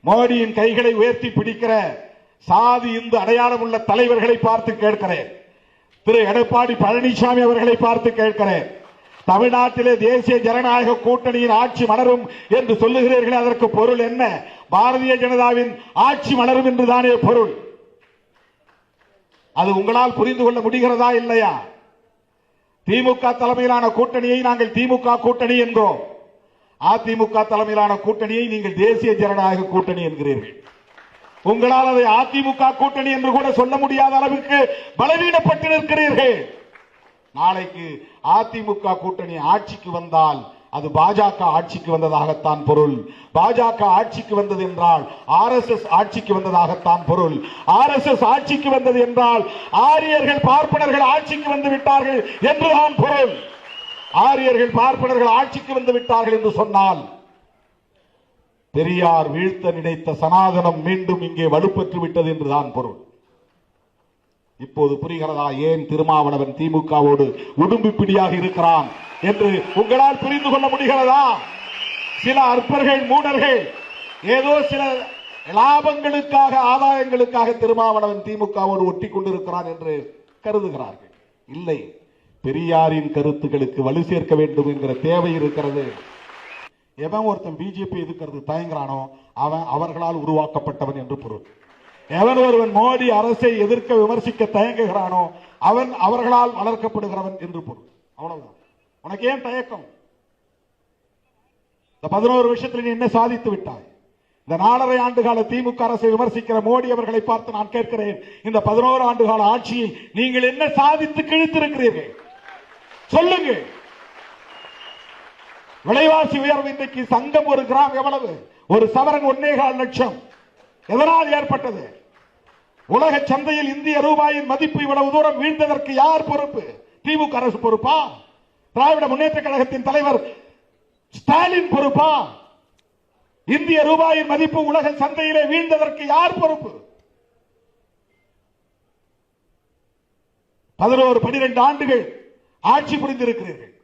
மோடியின் கைகளை உயர்த்தி பிடிக்கிற சாதி இந்து அடையாளம் உள்ள தலைவர்களை பார்த்து கேட்கிறேன். திரு எடப்பாடி பழனிசாமி அவர்களை பார்த்து கேட்கிறேன். தமிழ்நாட்டிலே தேசிய ஜனநாயக கூட்டணியின் ஆட்சி மலரும் என்று சொல்லுகிறீர்களே, அதற்கு பொருள் என்ன? பாரதிய ஜனதாவின் ஆட்சி மலரும் என்றுதானே பொருள். அது உங்களால் புரிந்து கொள்ள முடிகிறதா இல்லையா? திமுக தலைமையிலான கூட்டணியை நாங்கள் திமுக கூட்டணி என்கிறோம். அதிமுக தலைமையிலான கூட்டணியை நீங்கள் தேசிய ஜனநாயக கூட்டணி என்கிறீர்கள். உங்களால் அதை அதிமுக கூட்டணி என்று கூட சொல்ல முடியாத அளவுக்கு பலவீனப்பட்டு நிற்கிறீர்கள். நாளைக்கு அதிமுக கூட்டணி ஆட்சிக்கு வந்தால் அது பாஜக ஆட்சிக்கு வந்ததாகத்தான் பொருள். பாஜக ஆட்சிக்கு வந்தது என்றால் RSS ஆட்சிக்கு வந்ததாகத்தான் பொருள். RSS ஆட்சிக்கு வந்தது என்றால் ஆரியர்கள் பார்ப்பனர்கள் ஆட்சிக்கு வந்து விட்டார்கள் என்றுதான் பொருள். ஆரியர்கள் பார்ப்பனர்கள் ஆட்சிக்கு வந்து விட்டார்கள் என்று சொன்னால் பெரியார் வீழ்த்த நினைத்த சனாதனம் மீண்டும் இங்கே வலுப்பெற்று விட்டது என்றுதான் பொருள். இப்போது புரிகிறதா ஏன் திருமாவளவன் திமுகவோடு உடும்பு பிடியாக இருக்கிறான் என்று உங்களால் புரிந்து கொள்ள முடிகிறதா? சில அற்பர்கள் மூடர்கள் ஏதோ சில லாபங்களுக்காக ஆதாயங்களுக்காக திருமாவளவன் திமுகவோடு ஒட்டி கொண்டிருக்கிறான் என்று கருதுகிறார்கள். இல்லை, பெரியாரின் கருத்துக்களுக்கு வலு சேர்க்க வேண்டும் என்கிற தேவை இருக்கிறது. எவன் ஒருத்தன் பிஜேபி எதிர்க்கிறது தயங்குறானோ அவன் அவர்களால் உருவாக்கப்பட்டவன் என்று பொருள். எவன் ஒருவன் மோடி அரசை எதிர்க்க விமர்சிக்க தயங்குகிறானோ அவன் அவர்களால் வளர்க்கப்படுகிறவன் என்று பொருள். அவ்வளவுதான். உனக்கு ஏன் தயக்கம்? இந்த 11 வருஷத்தில் நீ என்ன சாதித்து விட்டாய்? இந்த 4.5 ஆண்டுகால திமுக அரசை விமர்சிக்கிற மோடி அவர்களை பார்த்து நான் கேட்கிறேன், இந்த 11 ஆண்டுகால ஆட்சியில் நீங்கள் என்ன சாதித்து கிழித்திருக்கிறீர்கள்? சொல்லுங்க. விலைவாசி உயர்வு இன்றைக்கு சங்கம் ஒரு கிராம் எவ்வளவு? ஒரு சவரன் 1.25 லட்சம். எதனால் ஏற்பட்டது? உலக சந்தையில் இந்திய ரூபாயின் மதிப்பு இவ்வளவு தூரம் வீழ்ந்ததற்கு யார் பொறுப்பு? திமுக அரசு பொறுப்பா? திராவிட முன்னேற்ற கழகத்தின் தலைவர் ஸ்டாலின் பொறுப்பா? இந்திய ரூபாயின் மதிப்பு உலக சந்தையிலே வீழ்ந்ததற்கு யார் பொறுப்பு? 11-12 ஆண்டுகள் ஆட்சி புரிந்திருக்கிறீர்கள்.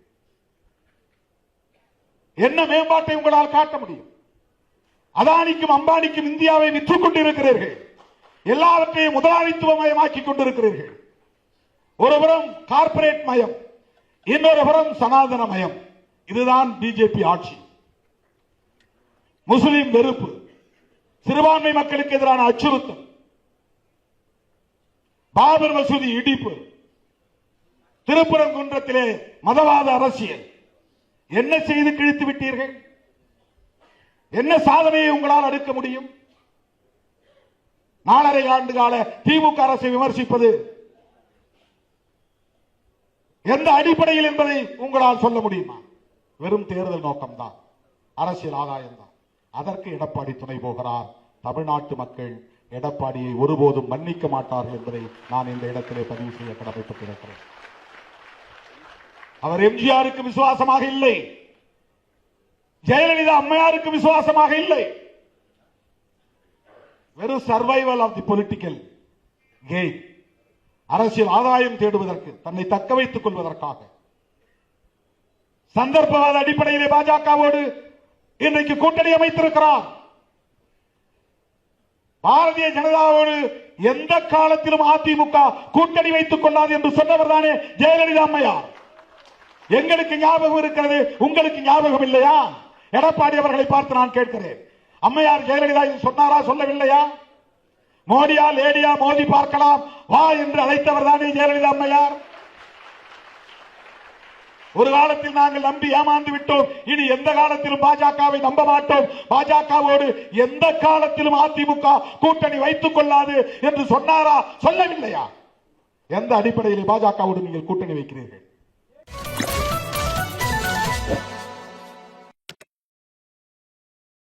என்ன மேம்பாட்டை உங்களால் காட்ட முடியும்? அதானிக்கும் அம்பானிக்கும் இந்தியாவை விற்றுக் கொண்டிருக்கிறீர்கள். எல்லாவற்றையும் முதலாளித்துவமயமாக்கிக் கொண்டிருக்கிறீர்கள். ஒருபுறம் கார்ப்பரேட் மயம், இன்னொரு புறம் சனாதன மயம். இதுதான் பிஜேபி ஆட்சி. முஸ்லிம் வெறுப்பு, சிறுபான்மை மக்களுக்கு எதிரான அச்சுறுத்தல், பாபர் மசூதி இடிப்பு, திருப்பரங்குன்றத்திலே மதவாத அரசியல். என்ன செய்து கிழித்து விட்டீர்கள்? என்ன சாதனையை உங்களால் அடுக்க முடியும்? 4.5 ஆண்டு கால திமுக அரசை விமர்சிப்பது எந்த அடிப்படையில் என்பதை உங்களால் சொல்ல முடியுமா? வெறும் தேர்தல் நோக்கம்தான், அரசியல் ஆதாயம் தான். அதற்கு எடப்பாடி துணை போகிறார். தமிழ்நாட்டு மக்கள் எடப்பாடியை ஒருபோதும் மன்னிக்க மாட்டார்கள் என்பதை நான் இந்த இடத்திலே பதிவு செய்ய கடமைப்பட்டிருக்கிறேன். அவர் எம்ஜிஆருக்கு விசுவாசமாக இல்லை, ஜெயலலிதா அம்மையாருக்கு விசுவாசமாக இல்லை. வெறும் survival of the political gain, அரசியல் ஆதாயம் தேடுவதற்கு, தன்னை தக்க வைத்துக் கொள்வதற்காக சந்தர்ப்பவாத அடிப்படையிலே பாஜகவோடு இன்றைக்கு கூட்டணி அமைத்திருக்கிறார். பாரதிய ஜனதாவோடு எந்த காலத்திலும் அதிமுக கூட்டணி வைத்துக் கொள்ளாது என்று சொன்னவர் தானே ஜெயலலிதா அம்மையார். எங்களுக்கு ஞாபகம் இருக்கிறது, உங்களுக்கு ஞாபகம் இல்லையா? எடப்பாடி அவர்களை பார்த்து நான் கேட்கிறேன், அம்மையார் ஜெயலலிதா சொன்னாரா, சொல்லவில்லையா? மோடியா லேடியா மோதி பார்க்கலாம் வா என்று அழைத்தவர் தானே ஜெயலலிதா அம்மையார். ஒரு காலத்தில் நாங்கள் நம்பி ஏமாந்து விட்டோம், இனி எந்த காலத்திலும் பாஜகவை நம்ப மாட்டோம், பாஜகவோடு எந்த காலத்திலும் அதிமுக கூட்டணி வைத்துக் கொள்ளாது என்று சொன்னாரா, சொல்லவில்லையா? எந்த அடிப்படையில் பாஜகவோடு நீங்கள் கூட்டணி வைக்கிறீர்கள்?